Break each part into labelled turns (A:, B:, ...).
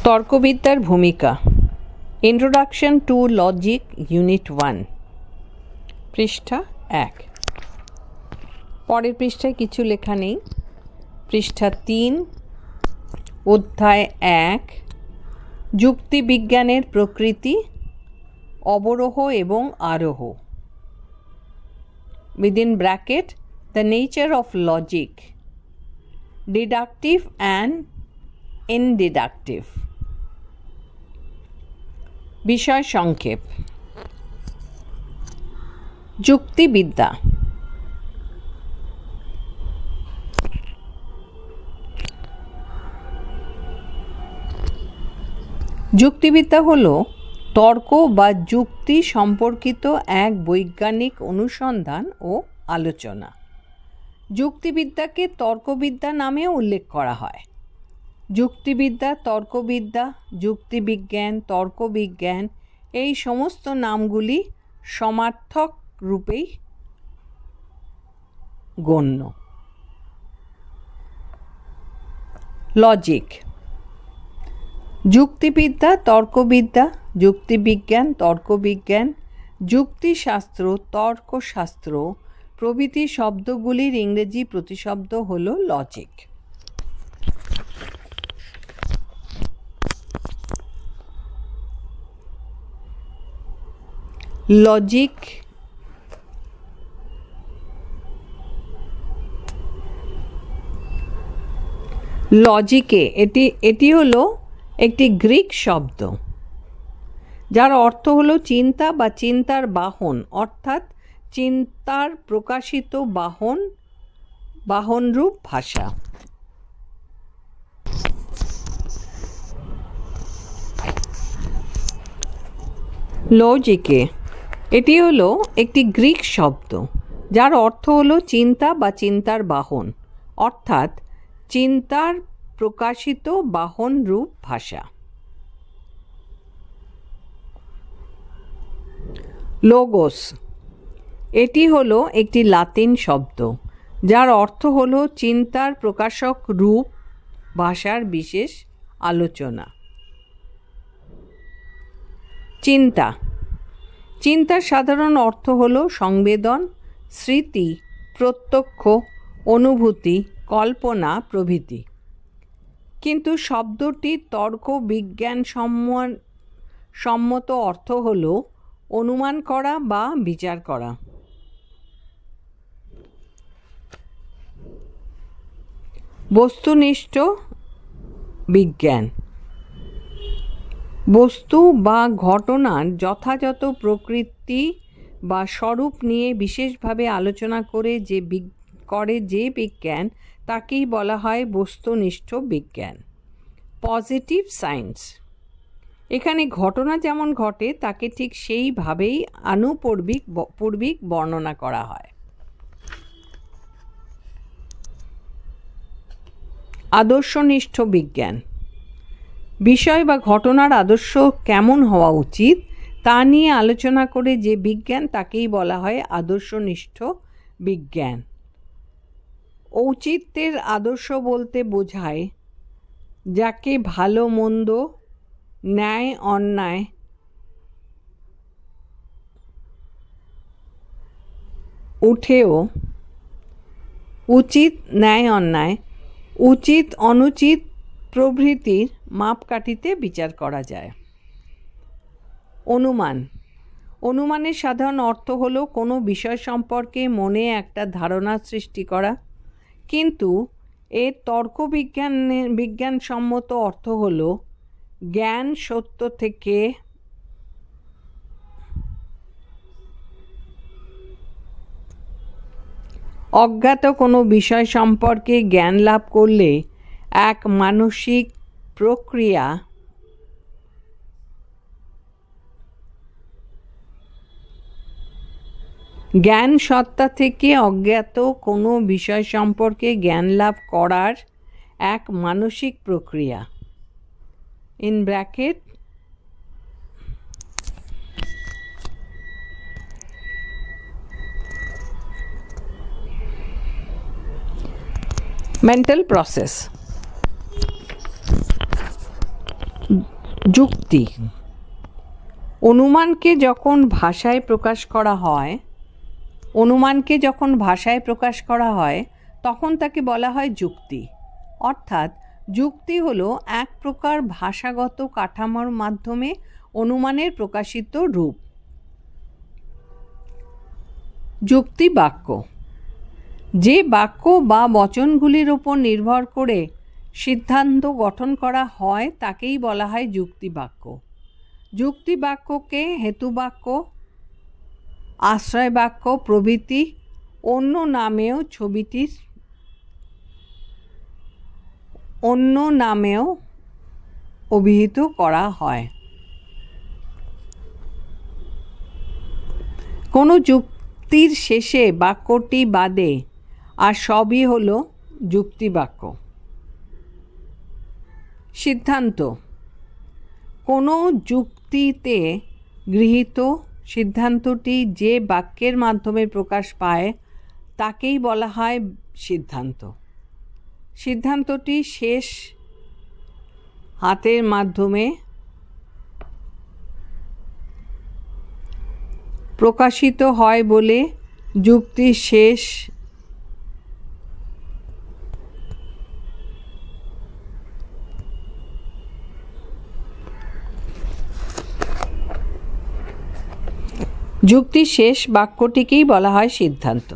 A: তর্কবিদ্যার ভূমিকা। Introduction to logic, unit 1, পৃষ্ঠা 1। পরের পৃষ্ঠায় কিছু লেখা নেই। পৃষ্ঠা 3, অধ্যায় 1, যুক্তিবিজ্ঞানের প্রকৃতি, অবরোহ এবং আরোহ। within bracket the nature of logic, deductive and inductive। বিষয় সংক্ষেপ। যুক্তিবিদ্যা। যুক্তিবিদ্যা হল তর্ক বা যুক্তি সম্পর্কিত এক বৈজ্ঞানিক অনুসন্ধান ও আলোচনা। যুক্তিবিদ্যাকে তর্কবিদ্যা নামেও উল্লেখ করা হয়। যুক্তিবিদ্যা, তর্কবিদ্যা, যুক্তিবিজ্ঞান, তর্কবিজ্ঞান এই সমস্ত নামগুলি সমার্থক রূপেই গণ্য। লজিক। যুক্তিবিদ্যা, তর্কবিদ্যা, যুক্তিবিজ্ঞান, তর্কবিজ্ঞান, যুক্তিশাস্ত্র, তর্কশাস্ত্র প্রভৃতি শব্দগুলির ইংরেজি প্রতিশব্দ হল লজিক। লজিক লজিকে এটি হলো একটি গ্রিক শব্দ যার অর্থ হলো চিন্তা বা চিন্তার বাহন, অর্থাৎ চিন্তার প্রকাশিত বাহনরূপ ভাষা। লজিকে এটি হলো একটি গ্রিক শব্দ যার অর্থ হলো চিন্তা বা চিন্তার বাহন, অর্থাৎ চিন্তার প্রকাশিত বাহনরূপ ভাষা। লোগোস এটি হলো একটি লাতিন শব্দ যার অর্থ হলো চিন্তার প্রকাশক রূপ ভাষার বিশেষ আলোচনা। চিন্তা। চিন্তার সাধারণ অর্থ হলো সংবেদন, স্মৃতি, প্রত্যক্ষ, অনুভূতি, কল্পনা প্রভৃতি। কিন্তু শব্দটির তর্ক বিজ্ঞান সম্মত অর্থ হলো অনুমান করা বা বিচার করা। বস্তুনিষ্ঠ বিজ্ঞান। বস্তু বা ঘটনার যথাযথ প্রকৃতি বা স্বরূপ নিয়ে বিশেষভাবে আলোচনা করে যে বিজ্ঞান তাকেই বলা হয় বস্তুনিষ্ঠ বিজ্ঞান। Positive science. এখানে ঘটনা যেমন ঘটে তাকে ঠিক সেইভাবেই পূর্বিক বর্ণনা করা হয়। আদর্শনিষ্ঠ বিজ্ঞান। বিষয় বা ঘটনার আদর্শ কেমন হওয়া উচিত তা নিয়ে আলোচনা করে যে বিজ্ঞান তাকেই বলা হয় আদর্শনিষ্ঠ বিজ্ঞান। ঔচিত্যের আদর্শ বলতে বোঝায় যাকে ভালো মন্দ, ন্যায় অন্যায়, উচিত ন্যায় অন্যায়, উচিত অনুচিত প্রভৃতির মাপকাঠিতে বিচার করা যায়। অনুমান। অনুমানের সাধারণ অর্থ হলো কোনো বিষয় সম্পর্কে মনে একটা ধারণা সৃষ্টি করা, কিন্তু এর বিজ্ঞানসম্মত অর্থ হলো জ্ঞান সত্য থেকে অজ্ঞাত কোনো বিষয় সম্পর্কে জ্ঞান লাভ করলে এক মানসিক প্রক্রিয়া জ্ঞান সত্তা থেকে অজ্ঞাত কোনো বিষয় সম্পর্কে জ্ঞান লাভ করার এক মানসিক প্রক্রিয়া। In bracket mental process. যুক্তি। অনুমানকে যখন ভাষায় প্রকাশ করা হয় তখন তাকে বলা হয় যুক্তি। অর্থাৎ যুক্তি হলো এক প্রকার ভাষাগত কাঠামোর মাধ্যমে অনুমানের প্রকাশিত রূপ। যুক্তি বাক্য। যে বাক্য বা বচনগুলির উপর নির্ভর করে সিদ্ধান্ত গঠন করা হয় তাকেই বলা হয় যুক্তি বাক্য। যুক্তি বাক্যকে হেতুবাক্য, আশ্রয় বাক্য প্রভৃতি অন্য নামেও অভিহিত করা হয়। কোনো যুক্তির শেষে বাক্যটি বাদে আর সবই হলো যুক্তি বাক্য। সিদ্ধান্ত। কোনো যুক্তিতে গৃহীত সিদ্ধান্তটি যে বাক্যের মাধ্যমে প্রকাশ পায় তাকেই বলা হয় সিদ্ধান্ত। সিদ্ধান্তটি শেষ হাতের মাধ্যমে প্রকাশিত হয় বলে যুক্তি শেষ বাক্যটিকেই বলা হয় সিদ্ধান্ত।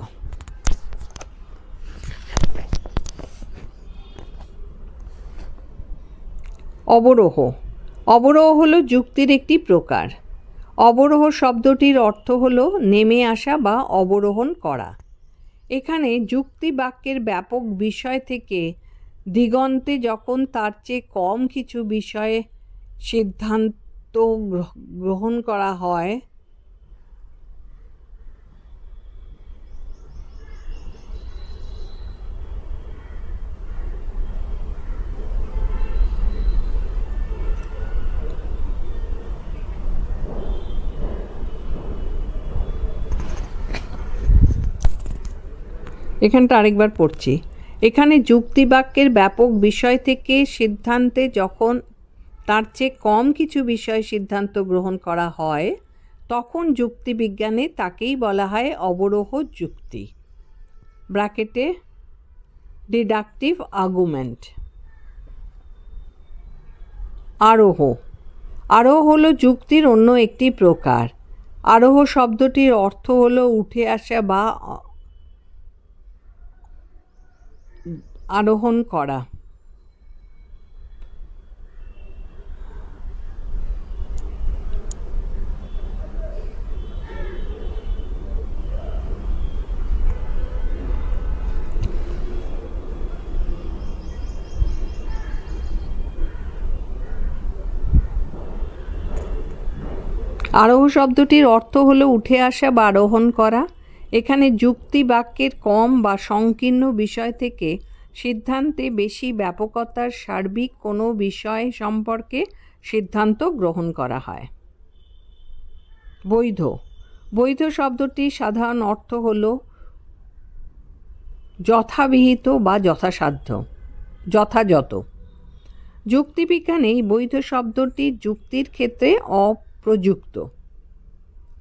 A: অবরোহ। অবরোহ হলো যুক্তির একটি প্রকার। অবরোহ শব্দটির অর্থ হলো নেমে আসা বা অবরোহণ করা। এখানে যুক্তি বাক্যের ব্যাপক বিষয় থেকে দিগন্তে যখন তার চেয়ে কম কিছু বিষয়ে সিদ্ধান্ত গ্রহণ করা হয় এখানটা আরেকবার পড়ছি। এখানে যুক্তি বাক্যের ব্যাপক বিষয় থেকে সিদ্ধান্তে যখন তার চেয়ে কম কিছু বিষয় সিদ্ধান্ত গ্রহণ করা হয় তখন যুক্তিবিজ্ঞানে তাকেই বলা হয় অবরোহ যুক্তি ব্র্যাকেটে ডিডাকটিভ আর্গুমেন্ট। আরোহ। আরোহ হলো যুক্তির অন্য একটি প্রকার। আরোহ শব্দটির অর্থ হলো উঠে আসা বা আরোহণ করা। আরোহ শব্দটির অর্থ হলো উঠে আসা বা আরোহণ করা। এখানে যুক্তি বাক্যের কম বা সংকীর্ণ বিষয় থেকে সিদ্ধান্তে বেশি ব্যাপকতার সার্বিক কোনো বিষয় সম্পর্কে সিদ্ধান্ত গ্রহণ করা হয়। বৈধ। বৈধ শব্দটির সাধারণ অর্থ হলো যথাবিহিত বা যথাযথ। যুক্তিবিজ্ঞানে বৈধ শব্দটি যুক্তির ক্ষেত্রে অপ্রযুক্ত।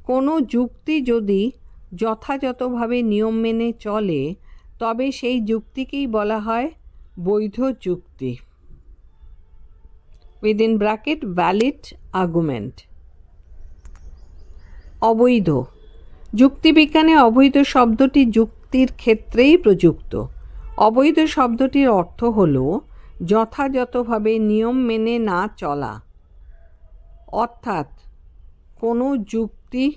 A: কোনো যুক্তি যদি যথাযথভাবে নিয়ম মেনে চলে তবে সেই যুক্তিকেই বলা হয় বৈধ যুক্তি উইদিন ব্র্যাকেট ভ্যালিড আর্গুমেন্ট। অবৈধ। যুক্তিবিজ্ঞানে অবৈধ শব্দটি যুক্তির ক্ষেত্রেই প্রযুক্ত। অবৈধ শব্দটির অর্থ হলো যথাযথভাবে নিয়ম মেনে না চলা। অর্থাৎ কোনো যুক্তি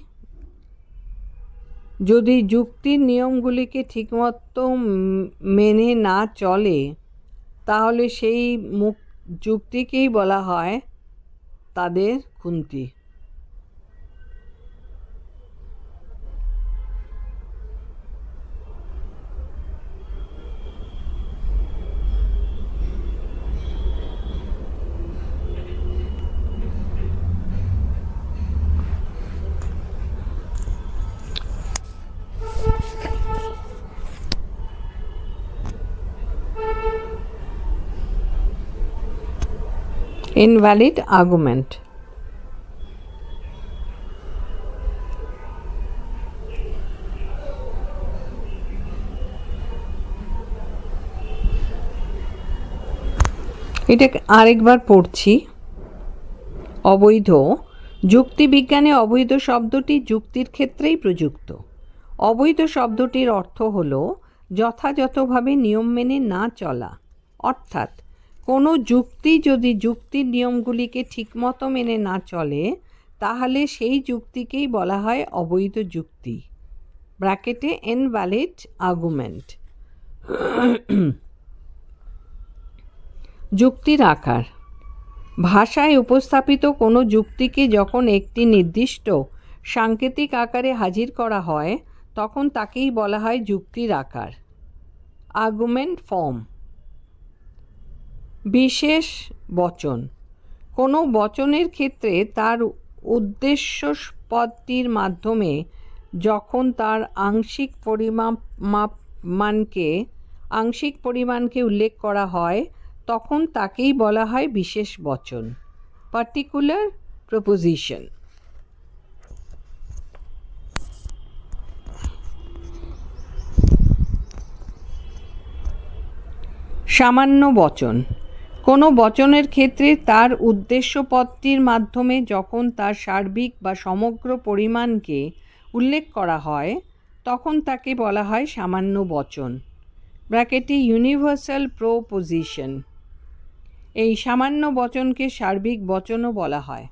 A: যদি যুক্তির নিয়মগুলিকে ঠিকমতো মেনে না চলে তাহলে সেই যুক্তিকেই বলা হয় তাদের খুন্তি। Invalid argument. এটা আরেকবার পড়ছি। অবৈধ। যুক্তিবিজ্ঞানে অবৈধ শব্দটি যুক্তির ক্ষেত্রেই প্রযুক্ত। অবৈধ শব্দটির অর্থ হল যথাযথভাবে নিয়ম মেনে না চলা, অর্থাৎ কোনো যুক্তি যদি যুক্তির নিয়মগুলিকে ঠিকমতো মেনে না চলে তাহলে সেই যুক্তিকেই বলা হয় অবৈধ যুক্তি, ব্র্যাকেটে ইনভ্যালিড আর্গুমেন্ট। যুক্তির আকার। ভাষায় উপস্থাপিত কোনো যুক্তিকে যখন একটি নির্দিষ্ট সাংকেতিক আকারে হাজির করা হয় তখন তাকেই বলা হয় যুক্তির আকার, আর্গুমেন্ট ফর্ম। বিশেষ বচন। কোনো বচনের ক্ষেত্রে তার উদ্দেশ্য পদটির মাধ্যমে যখন তার আংশিক পরিমাণকে উল্লেখ করা হয় তখন তাকেই বলা হয় বিশেষ বচন, পার্টিকুলার প্রপোজিশন। সামান্য বচন। কোনো বচনের ক্ষেত্রে তার উদ্দেশ্য পদটির মাধ্যমে যখন তার সার্বিক বা সমগ্র পরিমাণকে উল্লেখ করা হয় তখন তাকে বলা হয় সামান্য বচন, ব্র্যাকেটে ইউনিভার্সাল প্রপোজিশন। এই সামান্য বচনকে সার্বিক বচনও বলা হয়।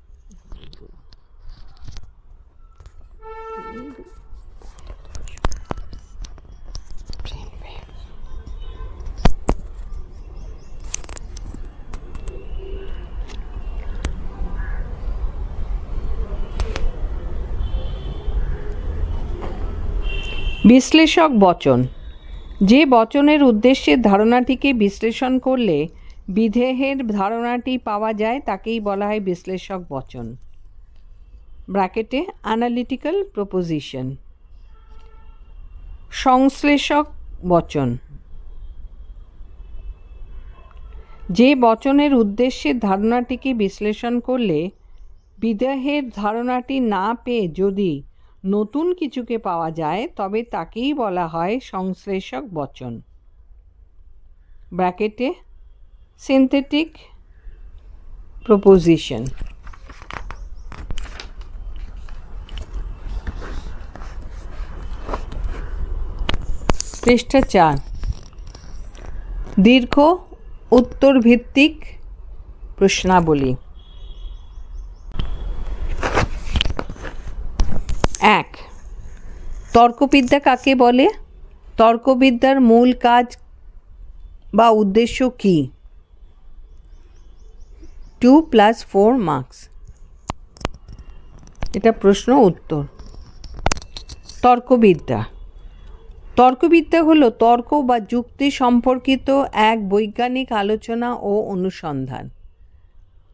A: বিশ্লেষক বচন। যে বচনের উদ্দেশ্যের ধারণাটিকে বিশ্লেষণ করলে বিধেয়ের ধারণাটি পাওয়া যায় তাকেই বলা হয় বিশ্লেষক বচন, ব্র্যাকেটে অ্যানালিটিক্যাল প্রপোজিশন। সংশ্লেষক বচন। যে বচনের উদ্দেশ্যের ধারণাটিকে বিশ্লেষণ করলে বিধেয়ের ধারণাটি না পেয়ে যদি নতুন কিছুকে পাওয়া যায় তবে তাকেই বলা হয় সংশ্লেষক বচন, ব্র্যাকেটে সিনথেটিক প্রপোজিশন। পৃষ্ঠা 4। দীর্ঘ উত্তর ভিত্তিক প্রশ্নাবলী। 1. তর্কবিদ্যা কাকে বলে? তর্কবিদ্যার মূল কাজ বা উদ্দেশ্য কী? 2 + 4 মার্কস। এটা প্রশ্ন উত্তর। তর্কবিদ্যা। তর্কবিদ্যা হলো তর্ক বা যুক্তি সম্পর্কিত এক বৈজ্ঞানিক আলোচনা ও অনুসন্ধান।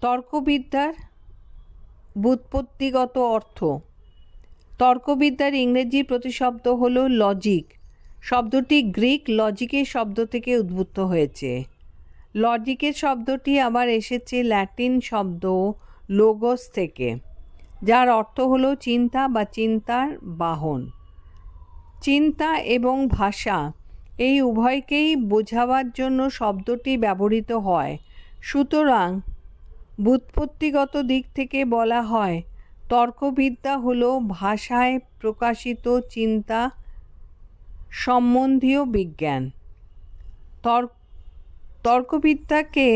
A: তর্কবিদ্যার ব্যুৎপত্তিগত অর্থ। তর্কবিদ্যার ইংরেজি প্রতিশব্দ হলো লজিক। শব্দটি গ্রিক লজিকের শব্দ থেকে উদ্ভূত হয়েছে। লজিকের শব্দটি আবার এসেছে ল্যাটিন শব্দ লোগোস থেকে, যার অর্থ হলো চিন্তা বা চিন্তার বাহন। চিন্তা এবং ভাষা এই উভয়কেই বোঝাবার জন্য শব্দটি ব্যবহৃত হয়। সুতরাং ব্যুৎপত্তিগত দিক থেকে বলা হয় তর্কবিদ্যা হলো ভাষায় প্রকাশিত চিন্তা সম্বন্ধীয় বিজ্ঞান। তর্কবিদ্যাকে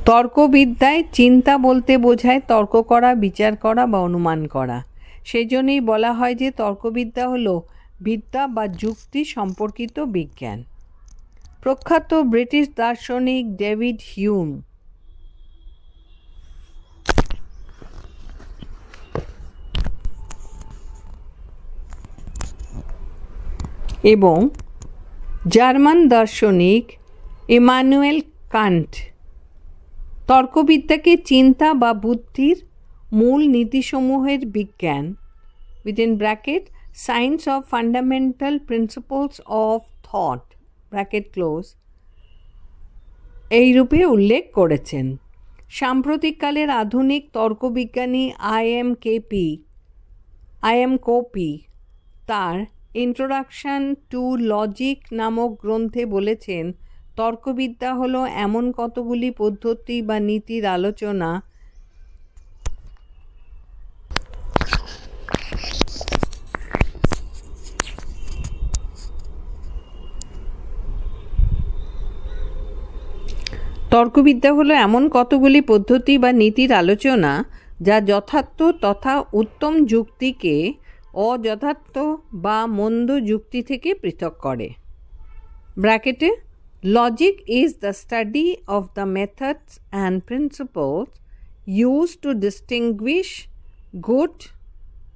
A: তর্কবিদ্যায় চিন্তা বলতে বোঝায় তর্ক করা, বিচার করা বা অনুমান করা। সেজন্যই বলা হয় যে তর্কবিদ্যা হলো বিদ্যা বা যুক্তি সম্পর্কিত বিজ্ঞান। প্রখ্যাত ব্রিটিশ দার্শনিক ডেভিড হিউম এবং জার্মান দার্শনিক ইমানুয়েল কান্ট তর্কবিদ্যাকে চিন্তা বা বুদ্ধির মূল নীতিসমূহের বিজ্ঞান within bracket science of fundamental principles of thought bracket close এই রূপে উল্লেখ করেছেন। সাম্প্রতিককালের আধুনিক তর্কবিজ্ঞানী আই.এম. কোপি তার ইন্ট্রোডাকশন টু লজিক নামক গ্রন্থে বলেছেন, তর্কবিদ্যা হলো এমন কতগুলি পদ্ধতি বা নীতির আলোচনা যা যথার্থ তথা উত্তম যুক্তিকে অযথার্থ বা মন্দ যুক্তি থেকে পৃথক করে। ব্র্যাকেটে logic is the study of the methods and principles use to distinguish good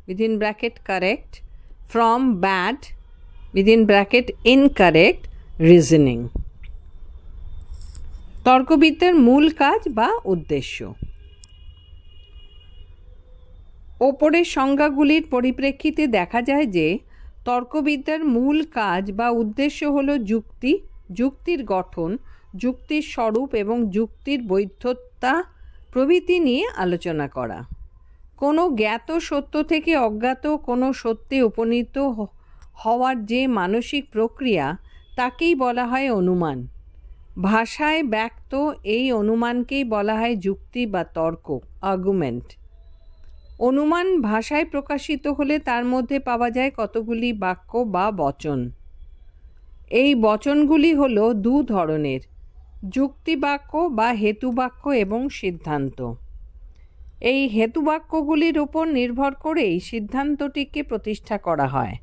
A: within bracket correct from bad within bracket incorrect reasoning। তর্কবিদ্যার মূল কাজ বা উদ্দেশ্য। ওপরের সংজ্ঞাগুলির পরিপ্রেক্ষিতে দেখা যায় যে তর্কবিদ্যার মূল কাজ বা উদ্দেশ্য হল যুক্তি, যুক্তির গঠন, যুক্তির স্বরূপ এবং যুক্তির বৈধতা প্রভৃতি নিয়ে আলোচনা করা। কোনো জ্ঞাত সত্য থেকে অজ্ঞাত কোনো সত্যে উপনীত হওয়ার যে মানসিক প্রক্রিয়া তাকেই বলা হয় অনুমান। ভাষায় ব্যক্ত এই অনুমানকেই বলা হয় যুক্তি বা তর্ক আর্গুমেন্ট। অনুমান ভাষায় প্রকাশিত হলে তার মধ্যে পাওয়া যায় কতগুলি বাক্য বা বচন। এই বচনগুলি হল দু ধরনের, যুক্তিবাক্য বা হেতুবাক্য এবং সিদ্ধান্ত। এই হেতুবাক্যগুলির উপর নির্ভর করেই সিদ্ধান্তটিকে প্রতিষ্ঠা করা হয়।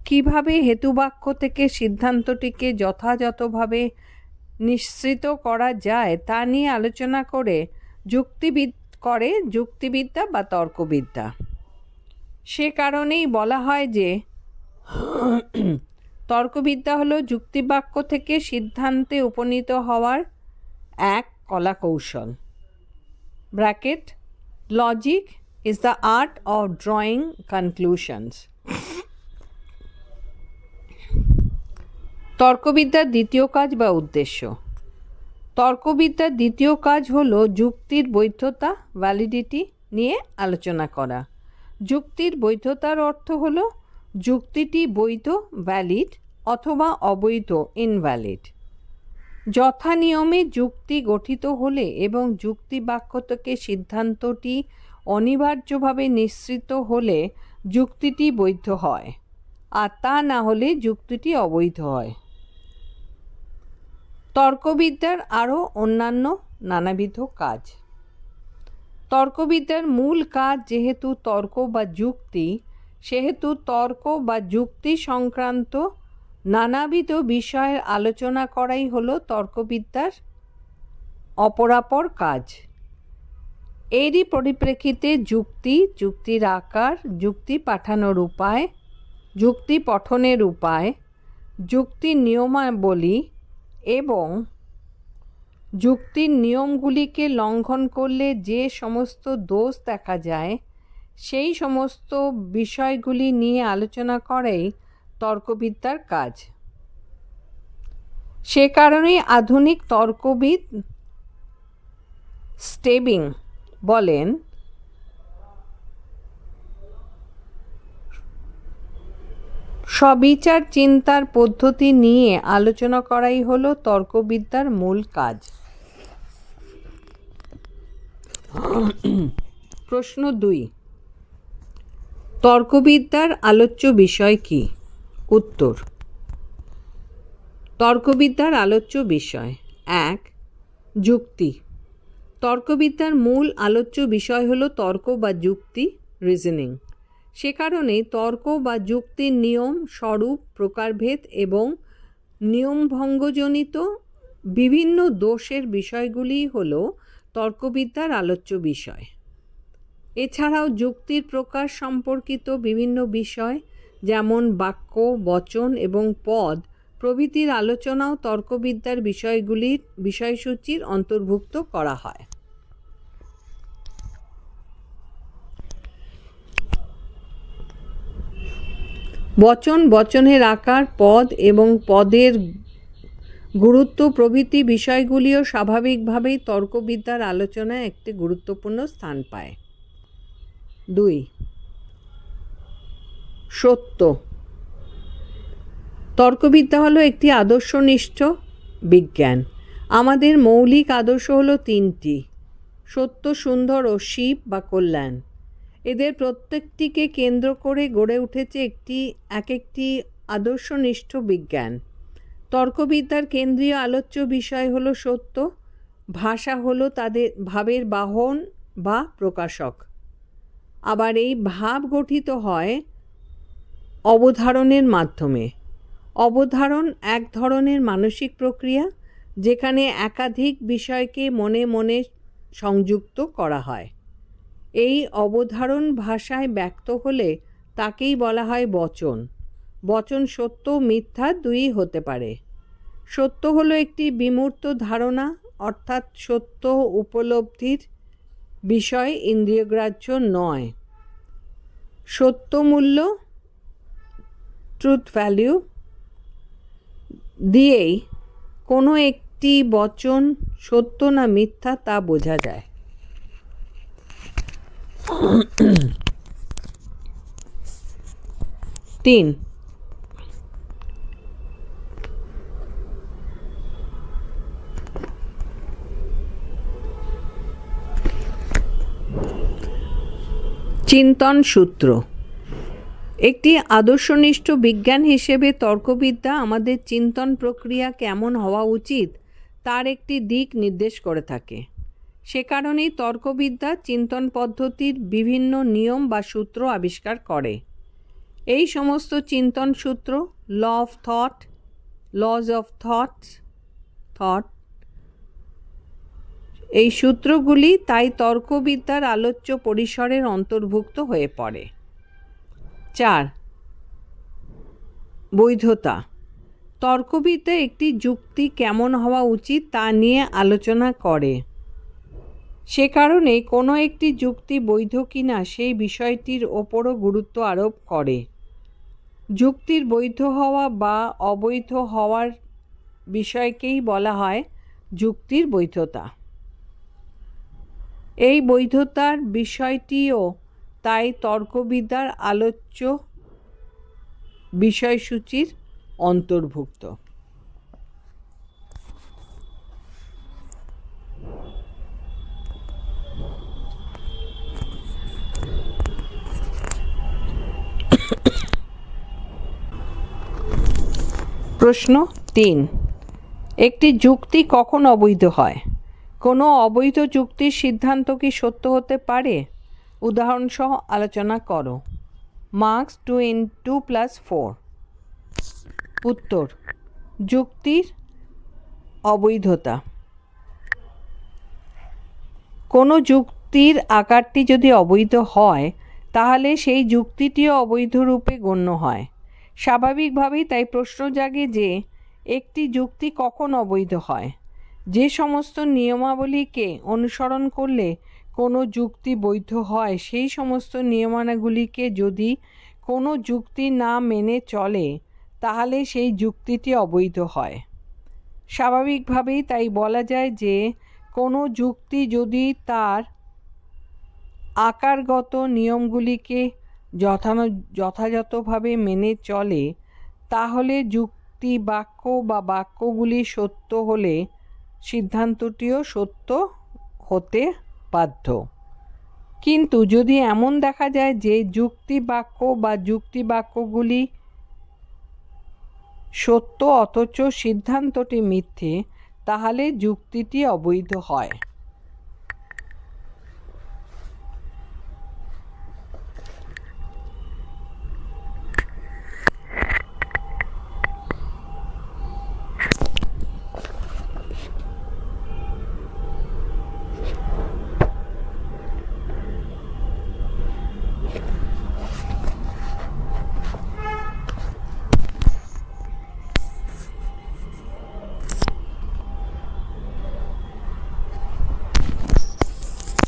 A: কিভাবে হেতুবাক্য থেকে সিদ্ধান্তটিকে যথাযথভাবে নিঃসৃত করা যায় তা নিয়ে আলোচনা করে যুক্তিবিদ্যা বা তর্কবিদ্যা। সে কারণেই বলা হয় যে তর্কবিদ্যা হলো যুক্তিবাক্য থেকে সিদ্ধান্তে উপনীত হওয়ার এক কলাকৌশল। Bracket logic is the art of drawing conclusions. তর্কবিদ্যার দ্বিতীয় কাজ বা উদ্দেশ্য। তর্কবিদ্যার দ্বিতীয় কাজ হল যুক্তির বৈধতা ভ্যালিডিটি নিয়ে আলোচনা করা। যুক্তির বৈধতার অর্থ হল যুক্তিটি বৈধ ভ্যালিড অথবা অবৈধ ইনভ্যালিড। যথা নিয়মে যুক্তি গঠিত হলে এবং যুক্তিবাক্য থেকে সিদ্ধান্তটি অনিবার্যভাবে নিঃসৃত হলে যুক্তিটি বৈধ হয়, আর তা না হলে যুক্তিটি অবৈধ হয়। তর্কবিদ্যার আরও অন্যান্য নানাবিধ কাজ। তর্কবিদ্যার মূল কাজ যেহেতু তর্ক বা যুক্তি, সেহেতু তর্ক বা যুক্তি সংক্রান্ত নানাবিধ বিষয়ের আলোচনা করাই হলো তর্কবিদ্যার অপরাপর কাজ। এরই পরিপ্রেক্ষিতে যুক্তি, যুক্তির আকার, যুক্তি পাঠানোর উপায়, যুক্তি পঠনের উপায়, যুক্তির নিয়মাবলী এবং যুক্তির নিয়মগুলিকে লঙ্ঘন করলে যে সমস্ত দোষ দেখা যায় সেই সমস্ত বিষয়গুলি নিয়ে আলোচনা করাই তর্কবিদ্যার কাজ। সে কারণেই আধুনিক তর্কবিদ স্টেবিং বলেন, সবিচার চিন্তার পদ্ধতি নিয়ে আলোচনা করাই হলো তর্কবিদ্যার মূল কাজ। প্রশ্ন 2, তর্কবিদ্যার আলোচ্য বিষয় কি? উত্তর, তর্কবিদ্যার আলোচ্য বিষয় 1. যুক্তি। তর্কবিদ্যার মূল আলোচ্য বিষয় হলো তর্ক বা যুক্তি, রিজনিং। সে কারণে তর্ক বা যুক্তির নিয়ম, স্বরূপ, প্রকারভেদ এবং নিয়মভঙ্গজনিত বিভিন্ন দোষের বিষয়গুলি হলো তর্কবিদ্যার আলোচ্য বিষয়। এছাড়াও যুক্তির প্রকার সম্পর্কিত বিভিন্ন বিষয় যেমন বাক্য, বচন এবং পদ প্রভৃতির আলোচনাও তর্কবিদ্যার বিষয়গুলির বিষয়সূচির অন্তর্ভুক্ত করা হয়। বচন, বচনের আকার, পদ এবং পদের গুরুত্ব প্রভৃতি বিষয়গুলিও স্বাভাবিকভাবেই তর্কবিদ্যার আলোচনায় একটি গুরুত্বপূর্ণ স্থান পায়। 2. সত্য। তর্কবিদ্যা হলো একটি আদর্শনিষ্ঠ বিজ্ঞান। আমাদের মৌলিক আদর্শ হলো 3টি: সত্য, সুন্দর ও শিব বা কল্যাণ। এদের প্রত্যেকটিকে কেন্দ্র করে গড়ে উঠেছে একটি আদর্শনিষ্ঠ বিজ্ঞান। তর্কবিদ্যার কেন্দ্রীয় আলোচ্য বিষয় হলো সত্য। ভাষা হলো তাদের ভাবের বাহন বা প্রকাশক। আবার এই ভাব গঠিত হয় অবধারণের মাধ্যমে। অবধারণ এক ধরনের মানসিক প্রক্রিয়া, যেখানে একাধিক বিষয়কে মনে মনে সংযুক্ত করা হয়। এই অবধারণ ভাষায় ব্যক্ত হলে তাকেই বলা হয় বচন। বচন সত্য মিথ্যা দুইই হতে পারে। সত্য হলো একটি বিমূর্ত ধারণা, অর্থাৎ সত্য উপলব্ধির বিষয়, ইন্দ্রিয়গ্রাহ্য নয়। সত্য মূল্য, ট্রুথ ভ্যালু দিয়েই কোনো একটি বচন সত্য না মিথ্যা তা বোঝা যায়। 3. চিন্তন সূত্র। একটি আদর্শনিষ্ঠ বিজ্ঞান হিসেবে তর্কবিদ্যা আমাদের চিন্তন প্রক্রিয়া কেমন হওয়া উচিত তার একটি দিক নির্দেশ করে থাকে। সে কারণেই তর্কবিদ্যা চিন্তন পদ্ধতির বিভিন্ন নিয়ম বা সূত্র আবিষ্কার করে। এই সমস্ত চিন্তন সূত্র, লজ অফ থট, এই সূত্রগুলি তাই তর্কবিদ্যার আলোচ্য পরিসরের অন্তর্ভুক্ত হয়ে পড়ে। 4. বৈধতা। তর্কবিদ্যা একটি যুক্তি কেমন হওয়া উচিত তা নিয়ে আলোচনা করে। সে কারণে কোনো একটি যুক্তি বৈধ কিনা সেই বিষয়টির ওপরও গুরুত্ব আরোপ করে। যুক্তির বৈধ হওয়া বা অবৈধ হওয়ার বিষয়কেই বলা হয় যুক্তির বৈধতা। এই বৈধতার বিষয়টিও তাই তর্কবিদ্যার আলোচ্য বিষয়সূচির অন্তর্ভুক্ত। প্রশ্ন 3. একটি যুক্তি কখন অবৈধ হয়? কোনো অবৈধ যুক্তির সিদ্ধান্ত কি সত্য হতে পারে? উদাহরণসহ আলোচনা করো। Marks 2x2+4। উত্তর: যুক্তির অবৈধতা। কোনো যুক্তির আকারটি যদি অবৈধ হয় তাহলে সেই যুক্তিটিও অবৈধ রূপে গণ্য হয়। স্বাভাবিকভাবেই তাই প্রশ্ন জাগে যে একটি যুক্তি কখন অবৈধ হয়। যে সমস্ত নিয়মাবলীকে অনুসরণ করলে কোনো যুক্তি বৈধ হয় সেই সমস্ত নিয়মাবলীকে যদি কোনো যুক্তি না মেনে চলে তাহলে সেই যুক্তিটি অবৈধ হয়। স্বাভাবিকভাবেই তাই বলা যায় যে কোনো যুক্তি যদি তার আকারগত নিয়মগুলিকে যথাযথভাবে মেনে চলে তাহলে যুক্তি বাক্য বা বাক্যগুলি সত্য হলে সিদ্ধান্তটিও সত্য হতে বাধ্য। কিন্তু যদি এমন দেখা যায় যে যুক্তি বাক্য বা যুক্তি বাক্যগুলি সত্য অথচ সিদ্ধান্তটি মিথ্যে, তাহলে যুক্তিটি অবৈধ হয়।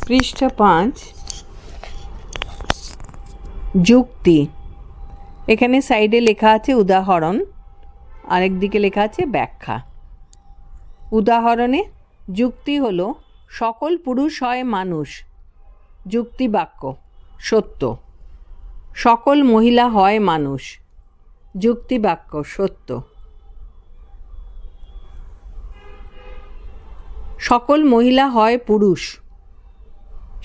A: পৃষ্ঠা 5। যুক্তি। এখানে সাইডে লেখা আছে উদাহরণ, আরেক দিকে লেখা আছে ব্যাখ্যা। উদাহরণে যুক্তি হলো সকল পুরুষ হয় মানুষ, যুক্তি বাক্য, সত্য। সকল মহিলা হয় মানুষ, যুক্তি বাক্য, সত্য। সকল মহিলা হয় পুরুষ,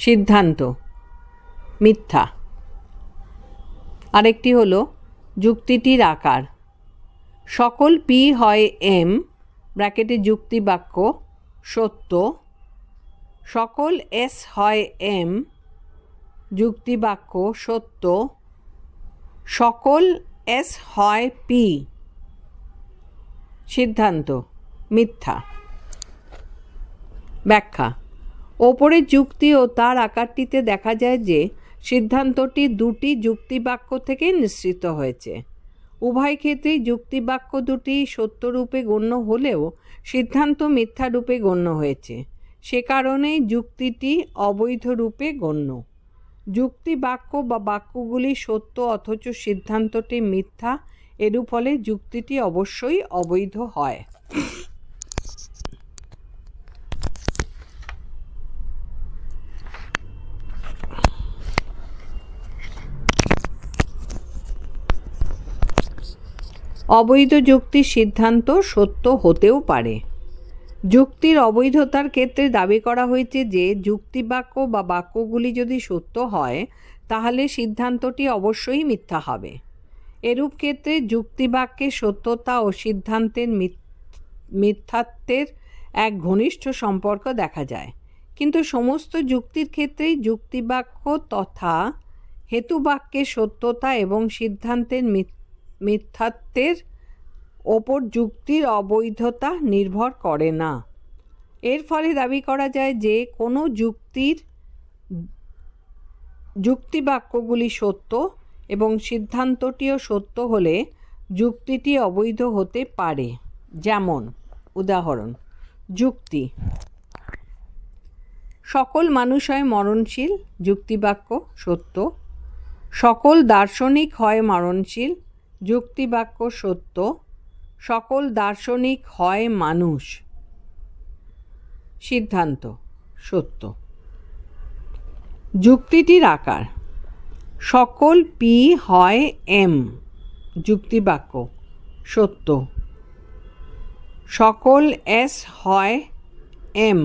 A: সিদ্ধান্ত, মিথ্যা। আরেকটি হলো যুক্তিটির আকার, সকল পি হয় এম, ব্র্যাকেটে যুক্তি বাক্য, সত্য। সকল এস হয় এম, যুক্তি বাক্য, সত্য। সকল এস হয় পি, সিদ্ধান্ত, মিথ্যা। ব্যাখ্যা, ওপরের যুক্তি ও তার আকারটিতে দেখা যায় যে সিদ্ধান্তটি দুটি যুক্তিবাক্য থেকে নিঃসৃত হয়েছে। উভয় ক্ষেত্রেই যুক্তিবাক্য দুটি সত্যরূপে গণ্য হলেও সিদ্ধান্ত মিথ্যারূপে গণ্য হয়েছে, সে কারণেই যুক্তিটি অবৈধ রূপে গণ্য। যুক্তিবাক্য বা বাক্যগুলি সত্য অথচ সিদ্ধান্তটি মিথ্যা, এরূপ ফলে যুক্তিটি অবশ্যই অবৈধ হয়। অবৈধ যুক্তির সিদ্ধান্ত সত্য হতেও পারে। যুক্তির অবৈধতার ক্ষেত্রে দাবি করা হয়েছে যে যুক্তিবাক্য বা বাক্যগুলি যদি সত্য হয় তাহলে সিদ্ধান্তটি অবশ্যই মিথ্যা হবে। এরূপ ক্ষেত্রে যুক্তিবাক্যের সত্যতা ও সিদ্ধান্তের মিথ্যাত্বের এক ঘনিষ্ঠ সম্পর্ক দেখা যায়। কিন্তু সমস্ত যুক্তির ক্ষেত্রেই যুক্তিবাক্য তথা হেতুবাক্যের সত্যতা এবং সিদ্ধান্তের মিথ্যাত্বের ওপর যুক্তির অবৈধতা নির্ভর করে না। এর ফলে দাবি করা যায় যে কোনো যুক্তিবাক্যগুলি সত্য এবং সিদ্ধান্তটিও সত্য হলে যুক্তিটি অবৈধ হতে পারে। যেমন উদাহরণ, যুক্তি সকল মানুষ হয় মরণশীল, যুক্তিবাক্য, সত্য। সকল দার্শনিক হয় মরণশীল, যুক্তিবাক্য, সত্য। সকল দার্শনিক হয় মানুষ, সিদ্ধান্ত, সত্য। যুক্তিটির আকার, সকল পি হয় এম, যুক্তিবাক্য, সত্য। সকল এস হয় এম,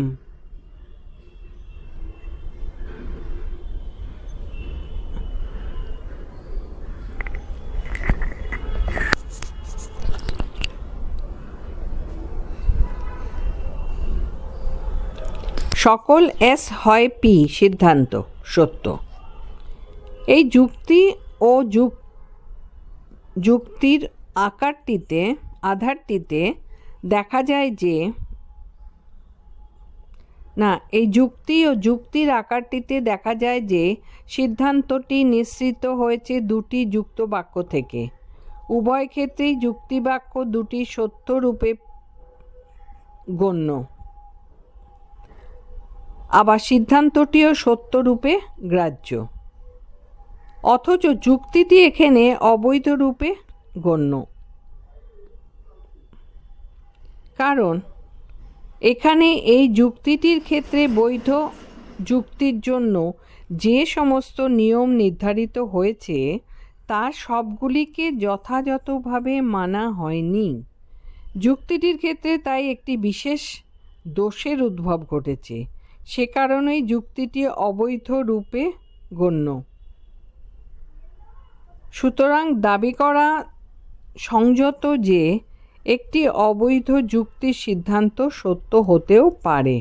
A: সকল এস হয় পি, সিদ্ধান্ত, সত্য। এই যুক্তি ও যুক্তির আধারটিতে দেখা যায় যে এই যুক্তি ও যুক্তির আকারটিতে দেখা যায় যে সিদ্ধান্তটি নিঃসৃত হয়েছে দুটি যুক্ত বাক্য থেকে। উভয় ক্ষেত্রেই যুক্তিবাক্য দুটি সত্যরূপে গণ্য, আবার সিদ্ধান্তটিও সত্যরূপে গ্রাহ্য, অথচ যুক্তিটি এখানে অবৈধ রূপে গণ্য। কারণ এখানে এই যুক্তিটির ক্ষেত্রে বৈধ যুক্তির জন্য যে সমস্ত নিয়ম নির্ধারিত হয়েছে তার সবগুলিকে যথাযথভাবে মানা হয়নি। যুক্তিটির ক্ষেত্রে তাই একটি বিশেষ দোষের উদ্ভব ঘটেছে, সে কারণেই যুক্তিটি অবৈধ রূপে গণ্য। সুতরাং দাবি করা সংযত যে একটি অবৈধ যুক্তির সিদ্ধান্ত সত্য হতেও পারে।